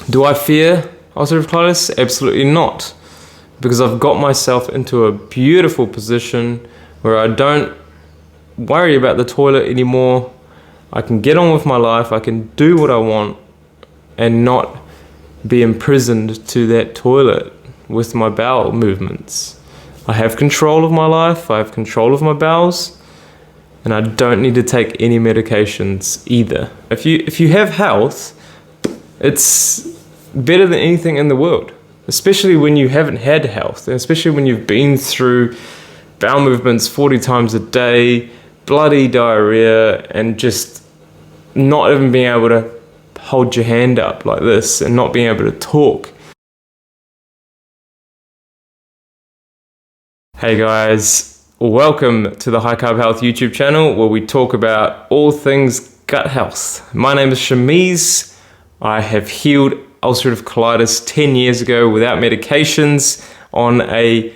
Do I fear ulcerative colitis? Absolutely not, because I've got myself into a beautiful position where I don't worry about the toilet anymore. I can get on with my life, I can do what I want and not be imprisoned to that toilet with my bowel movements. I have control of my life, I have control of my bowels, and I don't need to take any medications either. If you have health, it's better than anything in the world, especially when you haven't had health, and especially when you've been through bowel movements 40 times a day, bloody diarrhea, and just not even being able to hold your hand up like this and not being able to talk. Hey guys, welcome to the High Carb Health YouTube channel where we talk about all things gut health. My name is Shamiz. I have healed ulcerative colitis 10 years ago without medications on a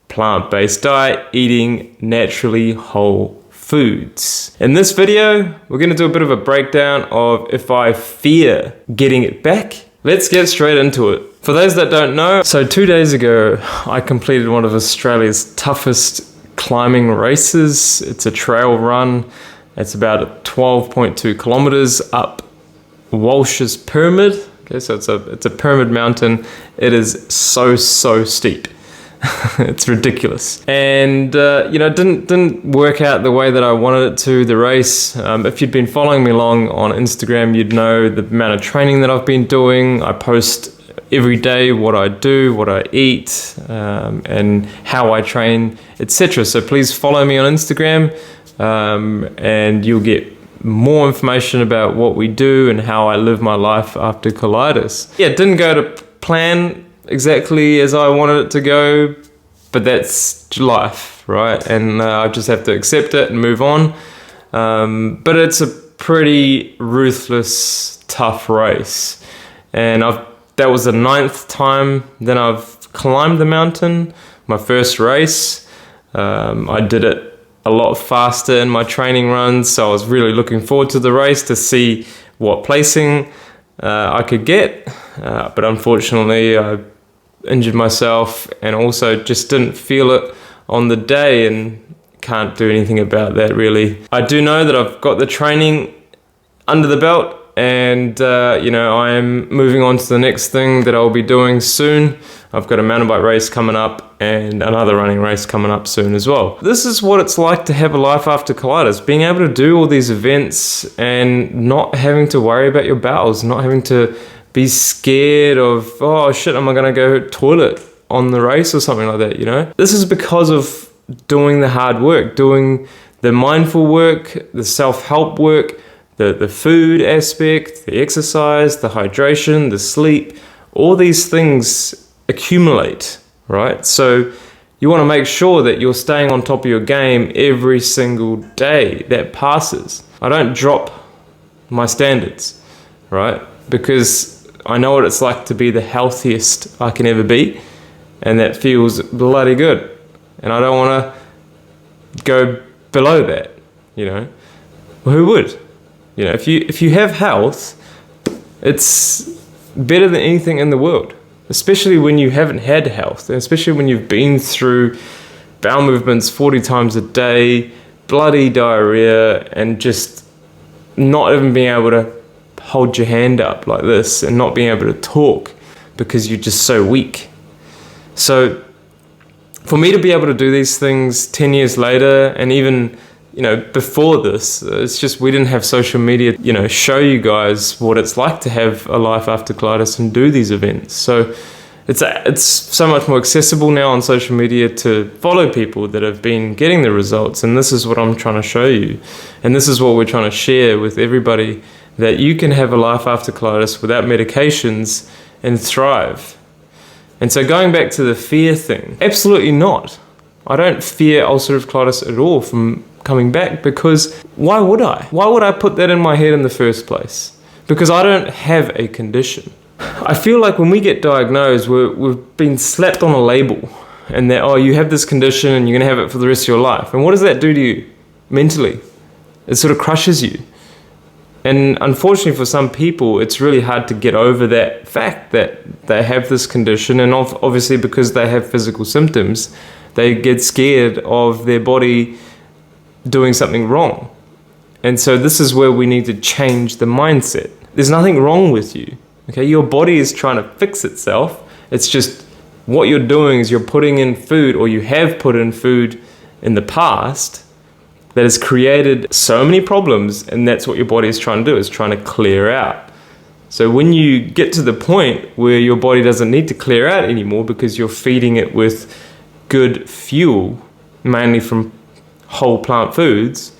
plant-based diet, eating naturally whole foods. In this video, we're going to do a bit of a breakdown of if I fear getting it back. Let's get straight into it. For those that don't know, so 2 days ago, I completed one of Australia's toughest climbing races. It's a trail run. It's about 12.2 kilometers up Walsh's Pyramid. Okay, so it's a pyramid mountain. It is so steep. It's ridiculous, and it didn't work out the way that I wanted it to. The race, if you'd been following me along on Instagram, you'd know the amount of training that I've been doing. I post every day what I do, what I eat, and how I train, etc. So please follow me on Instagram, and you'll get more information about what we do and how I live my life after colitis. Yeah, it didn't go to plan exactly as I wanted it to go, but that's life, right? And I just have to accept it and move on. But it's a pretty ruthless, tough race. And that was the 9th time that I've climbed the mountain, my first race. I did it a lot faster in my training runs, so I was really looking forward to the race to see what placing I could get. But unfortunately, I injured myself and also just didn't feel it on the day and can't do anything about that really. I do know that I've got the training under the belt, and I am moving on to the next thing that I'll be doing soon. I've got a mountain bike race coming up and another running race coming up soon as well. This is what it's like to have a life after colitis, being able to do all these events and not having to worry about your bowels, not having to be scared of, oh shit, am I gonna go toilet on the race or something like that, This is because of doing the hard work, doing the mindful work, the self-help work, the food aspect, the exercise, the hydration, the sleep. All these things accumulate, right? So you want to make sure that you're staying on top of your game every single day that passes. I don't drop my standards, right? Because I know what it's like to be the healthiest I can ever be, and that feels bloody good. And I don't want to go below that, Well, who would? If you have health, it's better than anything in the world, especially when you haven't had health, and especially when you've been through bowel movements 40 times a day, bloody diarrhea, and just not even being able to hold your hand up like this and not being able to talk because you're just so weak. So for me to be able to do these things 10 years later, and even before this, it's just we didn't have social media, show you guys what it's like to have a life after colitis and do these events. So it's so much more accessible now on social media to follow people that have been getting the results, and this is what I'm trying to show you, and this is what we're trying to share with everybody, that you can have a life after colitis without medications and thrive. And so going back to the fear thing, absolutely not. I don't fear ulcerative colitis at all from coming back, because why would I? Why would I put that in my head in the first place? Because I don't have a condition. I feel like when we get diagnosed, we've been slapped on a label, and that, oh, you have this condition and you're gonna have it for the rest of your life. And what does that do to you mentally? It sort of crushes you. And unfortunately for some people, it's really hard to get over that fact that they have this condition, and obviously because they have physical symptoms, they get scared of their body doing something wrong. And so this is where we need to change the mindset. There's nothing wrong with you. Okay, your body is trying to fix itself. It's just what you're doing is you're putting in food, or you have put in food in the past that has created so many problems, and that's what your body is trying to do, is trying to clear out. So when you get to the point where your body doesn't need to clear out anymore because you're feeding it with good fuel, mainly from whole plant foods,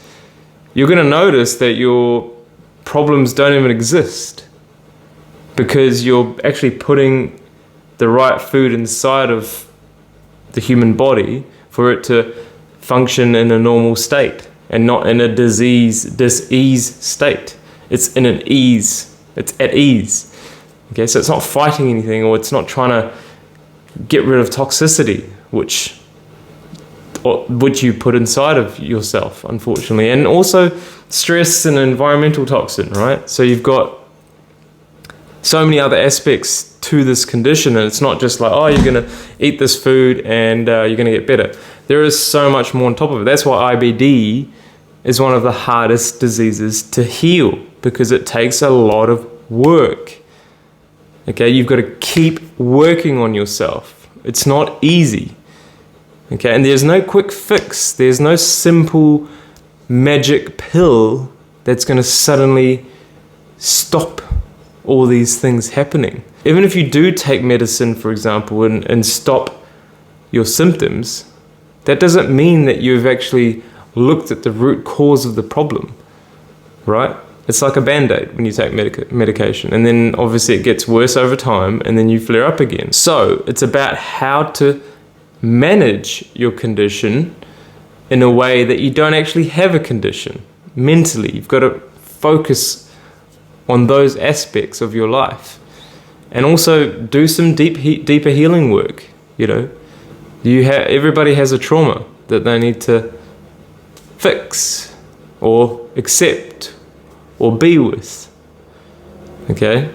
you're going to notice that your problems don't even exist, because you're actually putting the right food inside of the human body for it to function in a normal state and not in a dis-ease state. It's in an ease. It's at ease. Okay, so it's not fighting anything, or it's not trying to get rid of toxicity, which you put inside of yourself, unfortunately. And also stress and environmental toxin, right? So you've got so many other aspects to this condition, and it's not just like, oh, you're going to eat this food and you're going to get better. There is so much more on top of it. That's why IBD is one of the hardest diseases to heal, because it takes a lot of work. Okay, you've got to keep working on yourself. It's not easy. Okay, and there's no quick fix. There's no simple magic pill that's going to suddenly stop all these things happening. Even if you do take medicine, for example, and stop your symptoms, that doesn't mean that you've actually looked at the root cause of the problem, right? It's like a Band-Aid when you take medication, and then obviously it gets worse over time, and then you flare up again. So it's about how to manage your condition in a way that you don't actually have a condition. Mentally, you've got to focus on those aspects of your life, and also do some deeper healing work. You know, everybody has a trauma that they need to fix or accept or be with. Okay,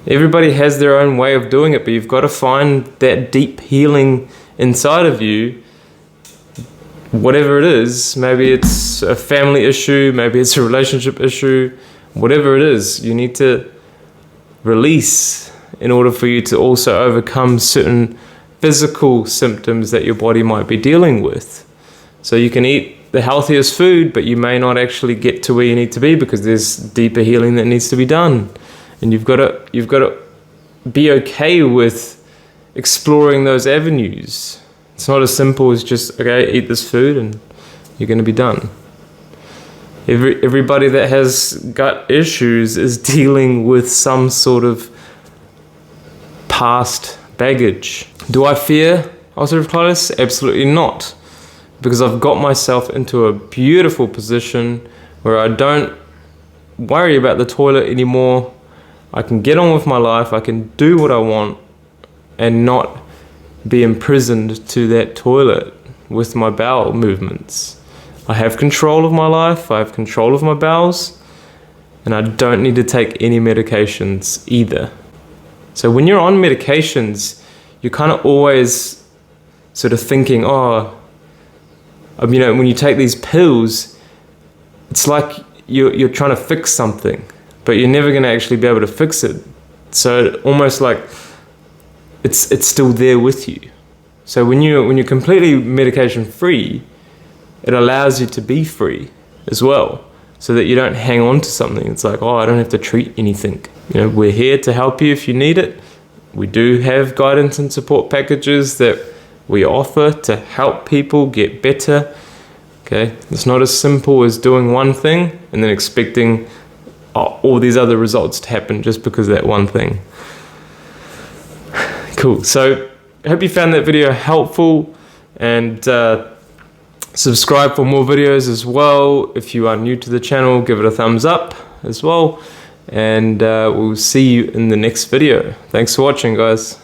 everybody has their own way of doing it, but you've got to find that deep healing inside of you. Whatever it is, maybe it's a family issue, maybe it's a relationship issue, whatever it is, you need to release in order for you to also overcome certain physical symptoms that your body might be dealing with. So you can eat the healthiest food, but you may not actually get to where you need to be, because there's deeper healing that needs to be done. And you've got to be okay with exploring those avenues. It's not as simple as just, okay, eat this food and you're going to be done. Everybody that has gut issues is dealing with some sort of past baggage. Do I fear ulcerative colitis? Absolutely not, because I've got myself into a beautiful position where I don't worry about the toilet anymore. I can get on with my life, I can do what I want and not be imprisoned to that toilet with my bowel movements. I have control of my life, I have control of my bowels, and I don't need to take any medications either. So when you're on medications, you're kind of always sort of thinking, when you take these pills, it's like you're trying to fix something, but you're never going to actually be able to fix it. So almost like it's still there with you. So when you're completely medication free, it allows you to be free as well, so that you don't hang on to something. It's like, I don't have to treat anything. We're here to help you if you need it. We do have guidance and support packages that we offer to help people get better. Okay, it's not as simple as doing one thing and then expecting all these other results to happen just because of that one thing. Cool. So I hope you found that video helpful, and subscribe for more videos as well. If you are new to the channel, give it a thumbs up as well, and we'll see you in the next video. Thanks for watching, guys.